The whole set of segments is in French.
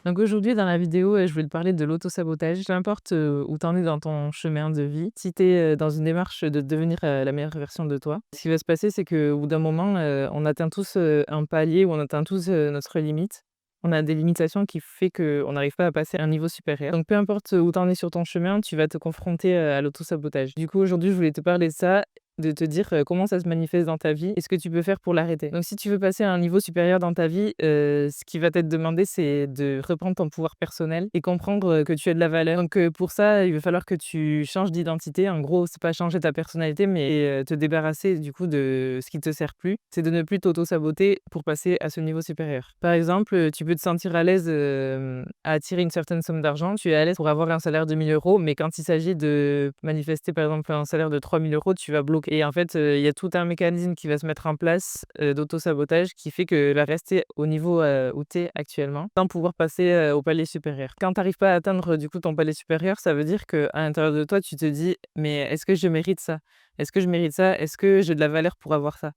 Donc aujourd'hui, dans la vidéo, je voulais te parler de l'auto-sabotage. Peu importe, où tu en es dans ton chemin de vie, si tu es, dans une démarche de devenir, la meilleure version de toi, ce qui va se passer, c'est qu'au bout d'un moment, on atteint tous, un palier où on atteint tous, notre limite. On a des limitations qui fait qu'on n'arrive pas à passer à un niveau supérieur. Donc peu importe, où tu en es sur ton chemin, tu vas te confronter, à l'auto-sabotage. Du coup, aujourd'hui, je voulais te parler de ça, de te dire, comment ça se manifeste dans ta vie et ce que tu peux faire pour l'arrêter. Donc si tu veux passer à un niveau supérieur dans ta vie, ce qui va t'être demandé, c'est de reprendre ton pouvoir personnel et comprendre, que tu as de la valeur. Donc pour ça, il va falloir que tu changes d'identité. En gros, c'est pas changer ta personnalité, mais te débarrasser du coup de ce qui te sert plus. C'est de ne plus t'auto-saboter pour passer à ce niveau supérieur. Par exemple, tu peux te sentir à l'aise, à attirer une certaine somme d'argent. Tu es à l'aise pour avoir un salaire de 1 000 €, mais quand il s'agit de manifester, par exemple, un salaire de 3 000 €, tu vas bloquer. Et en fait, il y a tout un mécanisme qui va se mettre en place, d'auto-sabotage qui fait que va rester au niveau, où tu es actuellement, sans pouvoir passer, au palier supérieur. Quand tu arrives pas à atteindre, du coup, ton palier supérieur, ça veut dire qu'à l'intérieur de toi, tu te dis: «Mais est-ce que je mérite ça? Est-ce que je mérite ça? Est-ce que j'ai de la valeur pour avoir ça?»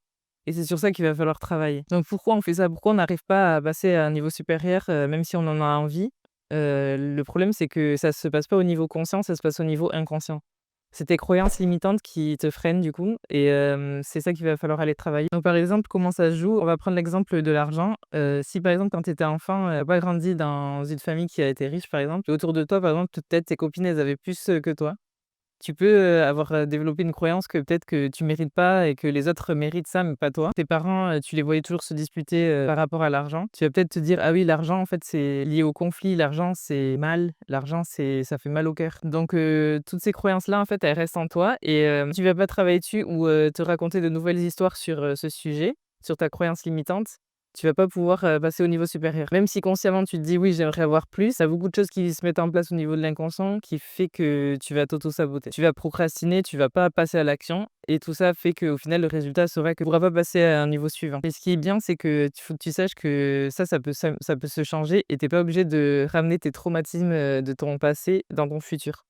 Et c'est sur ça qu'il va falloir travailler. Donc pourquoi on fait ça? Pourquoi on n'arrive pas à passer à un niveau supérieur, même si on en a envie? Le problème, c'est que ça se passe pas au niveau conscient, ça se passe au niveau inconscient. C'est tes croyances limitantes qui te freinent du coup et c'est ça qu'il va falloir aller travailler. Donc par exemple, comment ça se joue? On va prendre l'exemple de l'argent. Si par exemple quand tu étais enfant, tu pas grandi dans une famille qui a été riche par exemple et autour de toi par exemple, peut-être tes copines elles avaient plus, que toi. Tu peux, avoir, développé une croyance que peut-être que tu mérites pas et que les autres méritent ça, mais pas toi. Tes parents, tu les voyais toujours se disputer, par rapport à l'argent. Tu vas peut-être te dire: «Ah oui, l'argent, en fait, c'est lié au conflit. L'argent, c'est mal. L'argent, ça fait mal au cœur». Donc toutes ces croyances-là, en fait, elles restent en toi et tu vas pas travailler dessus ou te raconter de nouvelles histoires sur, ce sujet, sur ta croyance limitante. Tu vas pas pouvoir, passer au niveau supérieur. Même si consciemment tu te dis: «Oui, j'aimerais avoir plus», il y a beaucoup de choses qui se mettent en place au niveau de l'inconscient qui fait que tu vas t'auto-saboter. Tu vas procrastiner, tu vas pas passer à l'action et tout ça fait qu'au final le résultat sera que tu pourras pas passer à un niveau suivant. Et ce qui est bien, c'est que faut que tu saches que ça peut se changer et tu es pas obligé de ramener tes traumatismes, de ton passé dans ton futur.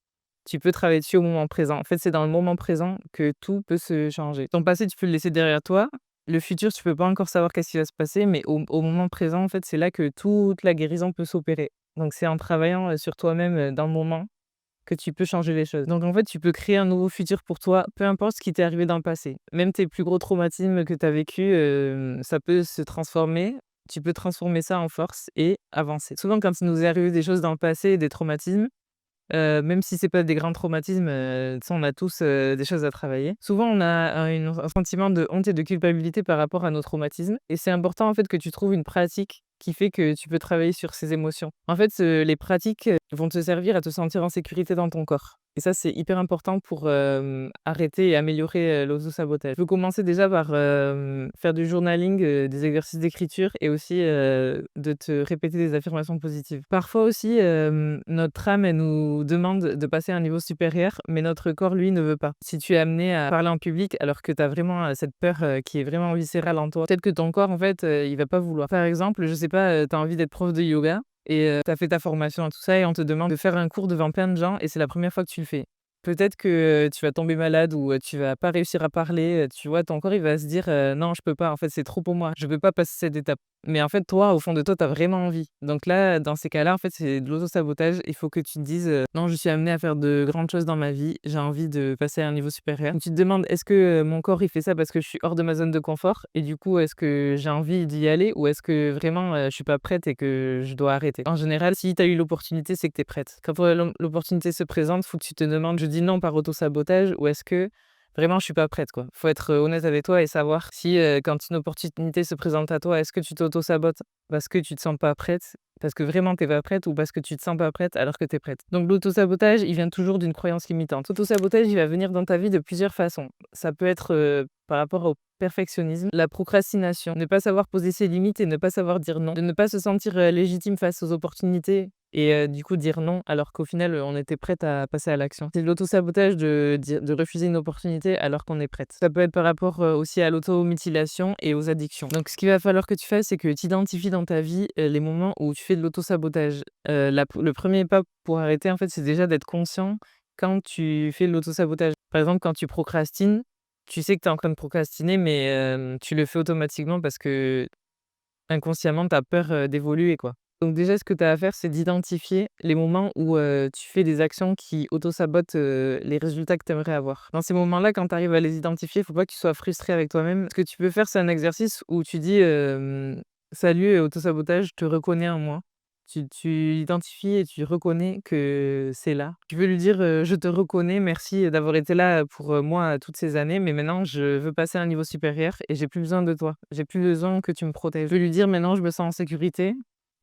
Tu peux travailler dessus au moment présent. En fait, c'est dans le moment présent que tout peut se changer. Ton passé, tu peux le laisser derrière toi. Le futur, tu peux pas encore savoir qu'est-ce qui va se passer, mais au moment présent, en fait, c'est là que toute la guérison peut s'opérer. Donc c'est en travaillant, sur toi-même, dans le moment que tu peux changer les choses. Donc en fait, tu peux créer un nouveau futur pour toi, peu importe ce qui t'est arrivé dans le passé. Même tes plus gros traumatismes que tu as vécus, ça peut se transformer. Tu peux transformer ça en force et avancer. Souvent, quand il nous est arrivé des choses dans le passé, des traumatismes, même si c'est pas des grands traumatismes, tu sais, on a tous, des choses à travailler. Souvent, on a un sentiment de honte et de culpabilité par rapport à nos traumatismes et c'est important, en fait, que tu trouves une pratique qui fait que tu peux travailler sur ces émotions. En fait, les pratiques, vont te servir à te sentir en sécurité dans ton corps et ça, c'est hyper important pour, arrêter et améliorer, l'auto-sabotage. Tu peux commencer déjà par, faire du journaling, des exercices d'écriture et aussi, de te répéter des affirmations positives. Parfois aussi, notre âme, elle nous demande de passer à un niveau supérieur, mais notre corps, lui, ne veut pas. Si tu es amené à parler en public alors que tu as vraiment, cette peur, qui est vraiment viscérale en toi, peut-être que ton corps, en fait, il va pas vouloir. Par exemple, je sais pas, tu as envie d'être prof de yoga et tu as fait ta formation et tout ça et on te demande de faire un cours devant plein de gens et c'est la première fois que tu le fais. Peut-être que, tu vas tomber malade ou, tu vas pas réussir à parler, tu vois? Ton corps, il va se dire: «Non, je peux pas, en fait, c'est trop pour moi. Je peux pas passer cette étape». Mais en fait, toi, au fond de toi, tu as vraiment envie. Donc là, dans ces cas-là, en fait, c'est de l'auto-sabotage. Il faut que tu te dises, «Non, je suis amené à faire de grandes choses dans ma vie. J'ai envie de passer à un niveau supérieur». Donc tu te demandes: «Est-ce que, mon corps, il fait ça parce que je suis hors de ma zone de confort et du coup, est-ce que j'ai envie d'y aller ou est-ce que vraiment, je suis pas prête et que je dois arrêter?» En général, si tu as eu l'opportunité, c'est que tu es prête. Quand, l'opportunité se présente, faut que tu te demandes: «Je dis non par auto-sabotage ou est-ce que vraiment, je suis pas prête, quoi». Faut être, honnête avec toi et savoir si, quand une opportunité se présente à toi, est-ce que tu t'auto-sabotes parce que tu te sens pas prête, parce que vraiment tu es pas prête ou parce que tu te sens pas prête alors que tu es prête. Donc l'auto-sabotage, il vient toujours d'une croyance limitante. L'auto-sabotage, il va venir dans ta vie de plusieurs façons. Ça peut être, par rapport au perfectionnisme, la procrastination, ne pas savoir poser ses limites et ne pas savoir dire non, de ne pas se sentir, légitime face aux opportunités et du coup dire non alors qu'au final, on était prête à passer à l'action. C'est de l'auto-sabotage de refuser une opportunité alors qu'on est prête. Ça peut être par rapport, aussi à l'automutilation et aux addictions. Donc ce qu'il va falloir que tu fasses, c'est que tu identifies dans ta vie, les moments où tu fais de l'auto-sabotage. Le premier pas pour arrêter, en fait, c'est déjà d'être conscient quand tu fais de l'auto-sabotage. Par exemple, quand tu procrastines, tu sais que tu es en train de procrastiner mais tu le fais automatiquement parce que inconsciemment, tu as peur, d'évoluer, quoi. Donc déjà, ce que tu as à faire, c'est d'identifier les moments où, tu fais des actions qui auto-sabotent, les résultats que tu aimerais avoir. Dans ces moments-là, quand tu arrives à les identifier, il faut pas que tu sois frustré avec toi-même. Ce que tu peux faire, c'est un exercice où tu dis, «Salut, auto-sabotage, je te reconnais en moi». Tu identifies et tu reconnais que c'est là. Tu veux lui dire, «Je te reconnais, merci d'avoir été là, pour, moi toutes ces années, mais maintenant je veux passer à un niveau supérieur et j'ai plus besoin de toi. J'ai plus besoin que tu me protèges». Je veux lui dire: «Maintenant je me sens en sécurité,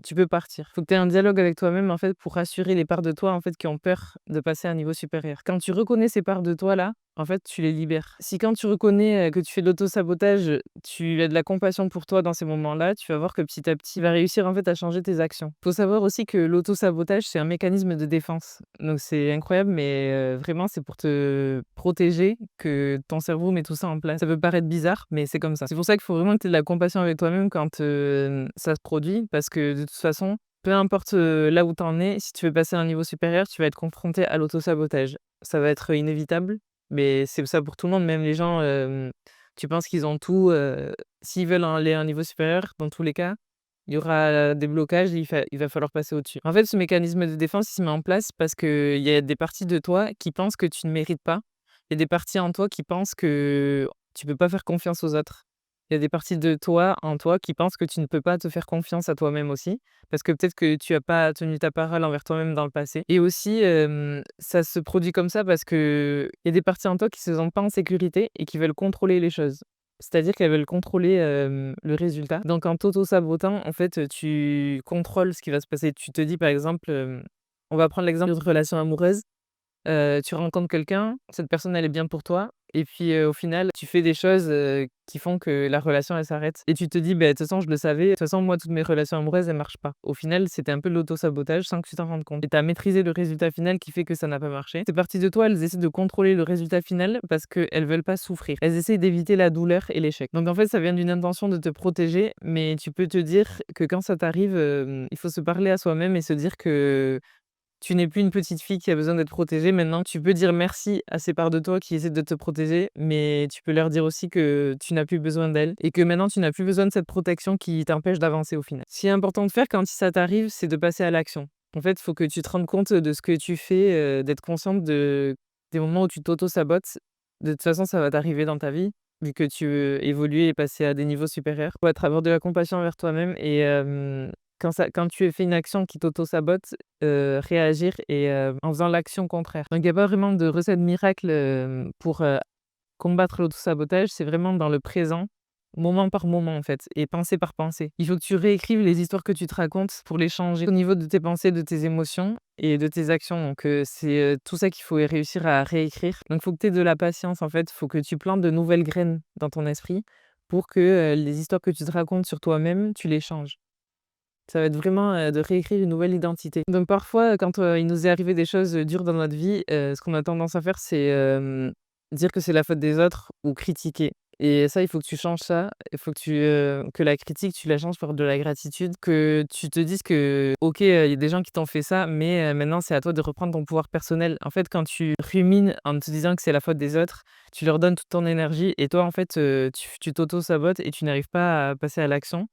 tu peux partir». Faut que tu aies un dialogue avec toi-même, en fait, pour rassurer les parts de toi, en fait, qui ont peur de passer à un niveau supérieur. Quand tu reconnais ces parts de toi-là, en fait, tu les libères. Si quand tu reconnais, que tu fais de l'auto-sabotage, tu as de la compassion pour toi dans ces moments-là, tu vas voir que petit à petit, tu vas réussir, en fait, à changer tes actions. Faut savoir aussi que l'auto-sabotage, c'est un mécanisme de défense. Donc c'est incroyable, mais vraiment, c'est pour te protéger que ton cerveau met tout ça en place. Ça peut paraître bizarre, mais c'est comme ça. C'est pour ça qu'il faut vraiment que tu aies de la compassion avec toi-même quand, ça se produit parce que de toute façon, peu importe, là où tu en es, si tu veux passer à un niveau supérieur, tu vas être confronté à l'auto-sabotage. Ça va être inévitable, mais c'est ça pour tout le monde, même les gens, tu penses qu'ils ont tout, s'ils veulent aller à un niveau supérieur, dans tous les cas, il y aura des blocages et il va falloir passer au-dessus. En fait, ce mécanisme de défense, il se met en place parce qu'il y a des parties de toi qui pensent que tu ne mérites pas. Il y a des parties en toi qui pensent que tu peux pas faire confiance aux autres. Il y a des parties de toi, en toi, qui pensent que tu ne peux pas te faire confiance à toi-même aussi, parce que peut-être que tu as pas tenu ta parole envers toi-même dans le passé. Et aussi, ça se produit comme ça parce qu'il y a des parties en toi qui se sentent pas en sécurité et qui veulent contrôler les choses. C'est-à-dire qu'elles veulent contrôler, le résultat. Donc en t'auto-sabotant, en fait, tu contrôles ce qui va se passer. Tu te dis par exemple, on va prendre l'exemple d'une relation amoureuse. Tu rencontres quelqu'un, cette personne elle est bien pour toi et puis, au final, tu fais des choses, qui font que la relation elle s'arrête et tu te dis: «Beh, de toute façon je le savais, de toute façon moi toutes mes relations amoureuses elles marchent pas». Au final, c'était un peu de l'auto-sabotage sans que tu t'en rendes compte et tu as maîtrisé le résultat final qui fait que ça n'a pas marché. Ces parties de toi, elles essaient de contrôler le résultat final parce qu'elles veulent pas souffrir. Elles essayent d'éviter la douleur et l'échec. Donc en fait, ça vient d'une intention de te protéger, mais tu peux te dire que quand ça t'arrive, il faut se parler à soi-même et se dire que tu n'es plus une petite fille qui a besoin d'être protégée. Maintenant, tu peux dire merci à ces parts de toi qui essaient de te protéger, mais tu peux leur dire aussi que tu n'as plus besoin d'elles et que maintenant tu n'as plus besoin de cette protection qui t'empêche d'avancer au final. Ce qui est important de faire quand ça t'arrive, c'est de passer à l'action. En fait, il faut que tu te rendes compte de ce que tu fais, d'être consciente des moments où tu t'auto-sabotes. De toute façon, ça va t'arriver dans ta vie, vu que tu veux évoluer et passer à des niveaux supérieurs. Faut être avoir de la compassion envers toi-même et quand tu fais une action qui t'auto-sabote, réagir et en faisant l'action contraire. Donc il y a pas vraiment de recette miracle, pour, combattre l'auto-sabotage, c'est vraiment dans le présent, moment par moment, en fait et pensée par pensée. Il faut que tu réécrives les histoires que tu te racontes pour les changer au niveau de tes pensées, de tes émotions et de tes actions. Donc c'est, tout ça qu'il faut réussir à réécrire. Donc il faut que tu aies de la patience, en fait. Il faut que tu plantes de nouvelles graines dans ton esprit pour que, les histoires que tu te racontes sur toi-même, tu les changes. Ça va être vraiment, de réécrire une nouvelle identité. Donc parfois, quand, il nous est arrivé des choses, dures dans notre vie, ce qu'on a tendance à faire, c'est, dire que c'est la faute des autres ou critiquer et ça, il faut que tu changes ça. Il faut que la critique, tu la changes par de la gratitude, que tu te dises que OK, il y a des gens qui t'ont fait ça, mais maintenant c'est à toi de reprendre ton pouvoir personnel. En fait, quand tu rumines en te disant que c'est la faute des autres, tu leur donnes toute ton énergie et toi, en fait, tu t'auto-sabotes et tu n'arrives pas à passer à l'action.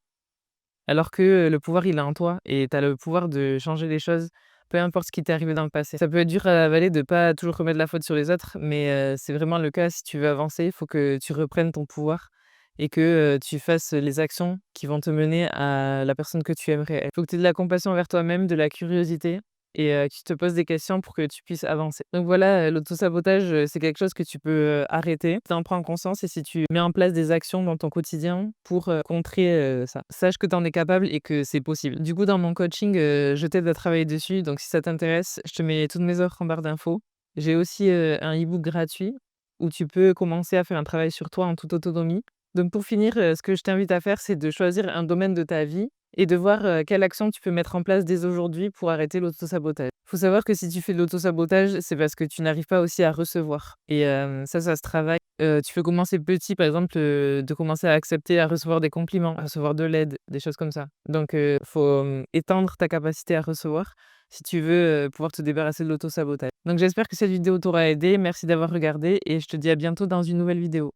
Alors que, le pouvoir, il est en toi et tu as le pouvoir de changer les choses, peu importe ce qui t'est arrivé dans le passé. Ça peut être dur à avaler de pas toujours remettre la faute sur les autres, mais c'est vraiment le cas si tu veux avancer. Il faut que tu reprennes ton pouvoir et que, tu fasses les actions qui vont te mener à la personne que tu aimerais être. Il faut que tu aies de la compassion envers toi-même, de la curiosité et que tu te poses des questions pour que tu puisses avancer. Donc voilà, l'autosabotage, c'est quelque chose que tu peux, arrêter. Tu en prends conscience et si tu mets en place des actions dans ton quotidien pour, contrer, ça. Sache que tu en es capable et que c'est possible. Du coup, dans mon coaching, je t'aide à travailler dessus, donc si ça t'intéresse, je te mets toutes mes offres en barre d'infos. J'ai aussi, un e-book gratuit où tu peux commencer à faire un travail sur toi en toute autonomie. Donc pour finir, ce que je t'invite à faire, c'est de choisir un domaine de ta vie et de voir, quelle action tu peux mettre en place dès aujourd'hui pour arrêter l'autosabotage. Faut savoir que si tu fais de l'autosabotage, c'est parce que tu n'arrives pas aussi à recevoir et ça se travaille. Tu peux commencer petit, par exemple, de commencer à accepter à recevoir des compliments, à recevoir de l'aide, des choses comme ça. Donc faut, étendre ta capacité à recevoir si tu veux, pouvoir te débarrasser de l'autosabotage. Donc j'espère que cette vidéo t'aura aidé. Merci d'avoir regardé et je te dis à bientôt dans une nouvelle vidéo.